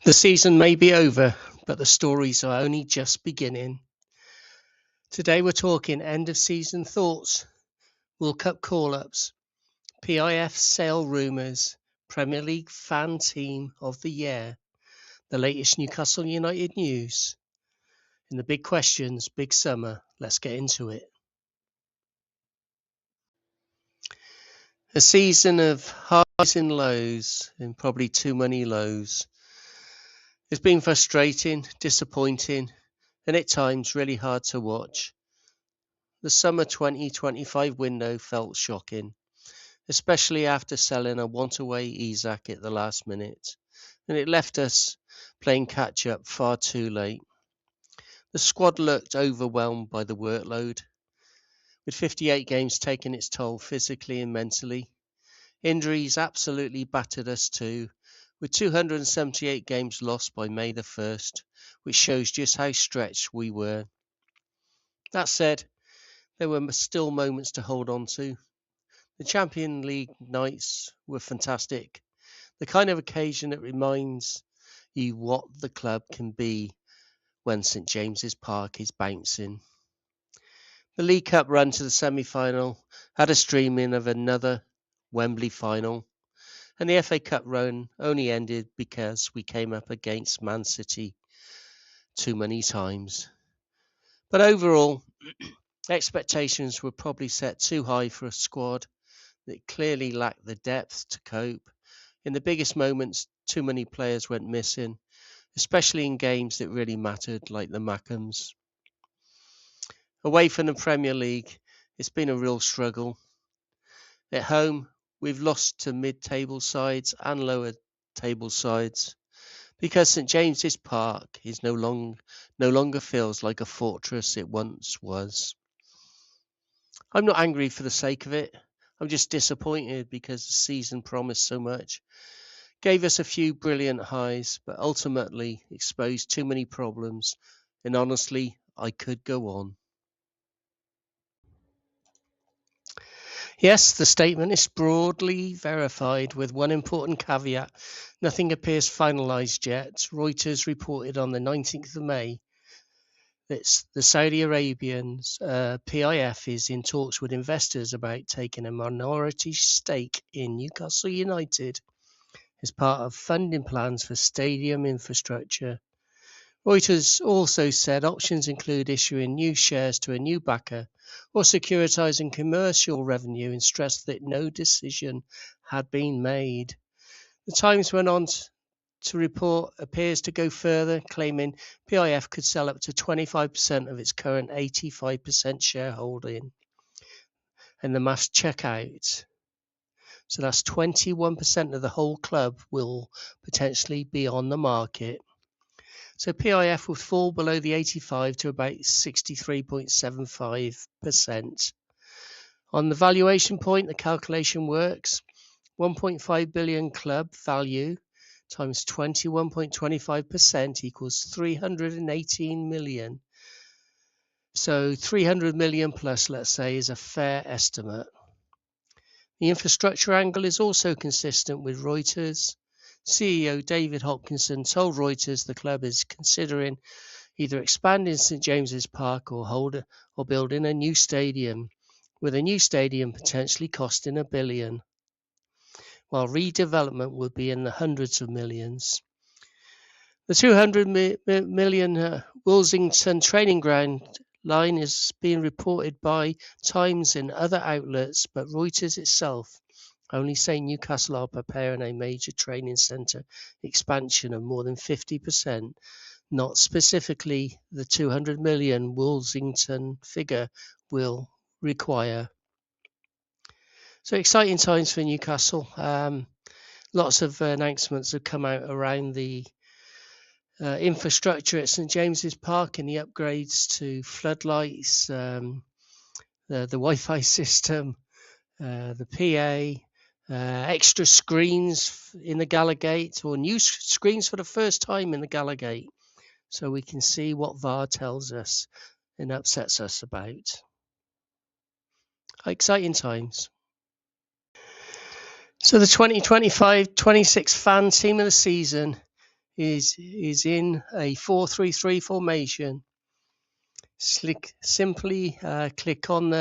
The season may be over, but the stories are only just beginning. Today we're talking end of season thoughts, World Cup call-ups, PIF sale rumours, Premier League fan team of the year, the latest Newcastle United news, and the big questions, big summer. Let's get into it. A season of highs and lows, and probably too many lows. It's been frustrating, disappointing, and at times really hard to watch. The summer 2025 window felt shocking, especially after selling a want-away Isak at the last minute, and it left us playing catch-up far too late. The squad looked overwhelmed by the workload, with 58 games taking its toll physically and mentally. Injuries absolutely battered us too, with 278 games lost by May the 1st, which shows just how stretched we were. That said, there were still moments to hold on to. The Champions League nights were fantastic, the kind of occasion that reminds you what the club can be when St James's Park is bouncing. The League Cup run to the semi-final had us dreaming of another Wembley final, and the FA Cup run only ended because we came up against Man City too many times. But overall, expectations were probably set too high for a squad that clearly lacked the depth to cope. In the biggest moments, too many players went missing, especially in games that really mattered, like the Mackems. Away from the Premier League, it's been a real struggle. At home, we've lost to mid-table sides and lower table sides because St James's Park is no longer feels like a fortress it once was. I'm not angry for the sake of it. I'm just disappointed because the season promised so much. Gave us a few brilliant highs, but ultimately exposed too many problems, and honestly, I could go on. Yes, the statement is broadly verified with one important caveat. Nothing appears finalised yet. Reuters reported on the 19th of May that the Saudi Arabians PIF is in talks with investors about taking a minority stake in Newcastle United as part of funding plans for stadium infrastructure. Reuters also said options include issuing new shares to a new backer or securitizing commercial revenue, and stressed that no decision had been made. The Times went on to report appears to go further, claiming PIF could sell up to 25% of its current 85% shareholding, and the mass checkout. So that's 21% of the whole club will potentially be on the market. So PIF will fall below the 85 to about 63.75%. On the valuation point, the calculation works. 1.5 billion club value times 21.25% equals 318 million. So 300 million plus, let's say, is a fair estimate. The infrastructure angle is also consistent with Reuters. CEO David Hopkinson told Reuters the club is considering either expanding St James's Park or building a new stadium, with a new stadium potentially costing $1 billion, while redevelopment would be in the hundreds of millions. The 200 million Woolsington training ground line is being reported by Times and other outlets, but Reuters itself only saying Newcastle are preparing a major training centre expansion of more than 50%, not specifically the 200 million Woolsington figure will require. So exciting times for Newcastle. Lots of announcements have come out around the infrastructure at St James's Park and the upgrades to floodlights, the Wi-Fi system, the PA, extra screens in the Gallagate, or new screens for the first time in the Gallagate, so we can see what VAR tells us and upsets us about. Exciting times. So the 2025-26 fan team of the season is in a 4-3-3 formation. Simply click on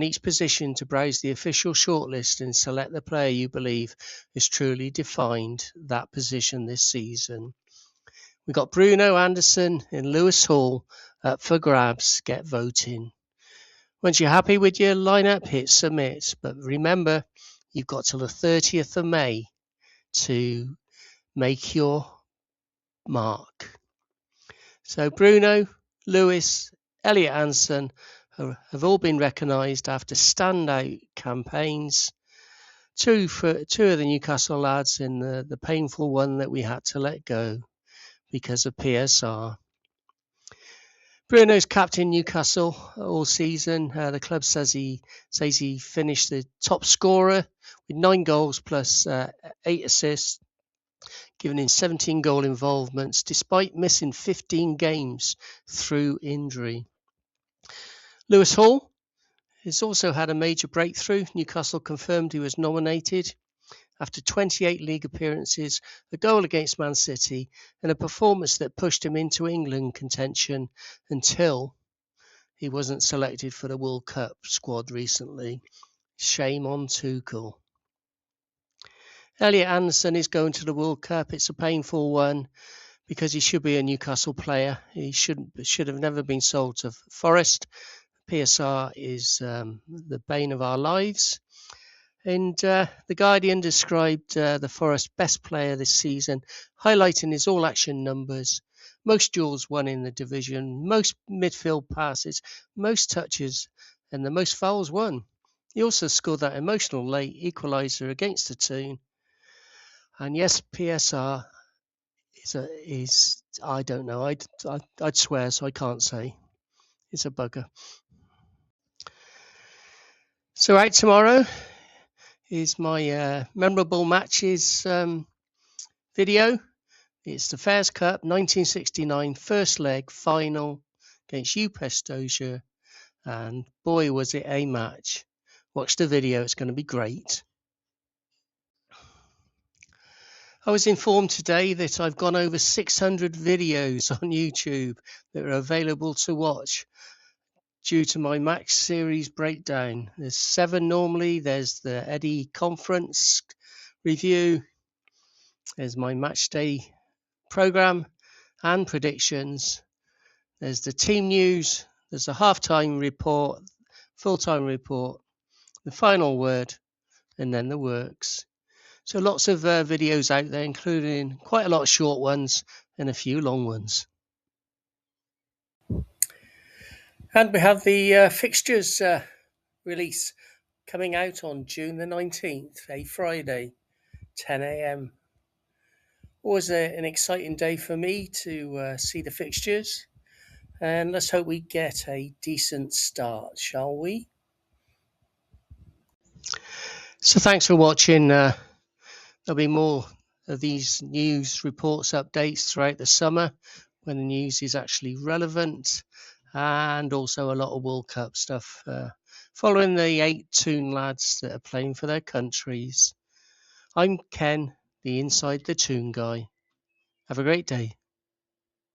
each position to browse the official shortlist and select the player you believe has truly defined that position this season. We've got Bruno, Anderson and Lewis Hall up for grabs. Get voting. Once you're happy with your lineup, hit submit. But remember, you've got till the 30th of May to make your mark. So Bruno, Lewis, Elliot Anderson have all been recognised after standout campaigns. Two of the Newcastle lads in the painful one that we had to let go because of PSR. Bruno's captain Newcastle all season. The club says he finished the top scorer with 9 goals plus 8 assists, giving in 17 goal involvements despite missing 15 games through injury. Lewis Hall has also had a major breakthrough. Newcastle confirmed he was nominated after 28 league appearances, a goal against Man City, and a performance that pushed him into England contention until he wasn't selected for the World Cup squad recently. Shame on Tuchel. Elliot Anderson is going to the World Cup. It's a painful one because he should be a Newcastle player. He should have never been sold to Forest. PSR is the bane of our lives. And The Guardian described the Forest best player this season, highlighting his all-action numbers, most duels won in the division, most midfield passes, most touches, and the most fouls won. He also scored that emotional late equaliser against the Toon. And yes, PSR is I don't know. I'd swear, so I can't say. It's a bugger. So out tomorrow is my memorable matches video. It's the Fairs Cup 1969 first leg final against HOWE Pestosia, and boy was it a match. Watch the video, it's going to be great. I was informed today that I've gone over 600 videos on YouTube that are available to watch due to my match series breakdown. There's 7 normally. There's the Eddie conference review. There's my match day program and predictions. There's the team news. There's a halftime report, full-time report, the final word, and then the works. So lots of videos out there, including quite a lot of short ones and a few long ones. And we have the fixtures release coming out on June the 19th, a Friday, 10 a.m. Always an exciting day for me to see the fixtures. And let's hope we get a decent start, shall we? So thanks for watching. There'll be more of these news reports, updates throughout the summer when the news is actually relevant, and also a lot of World Cup stuff following the 8 Toon lads that are playing for their countries. I'm Ken, the Inside The Toon guy. Have a great day.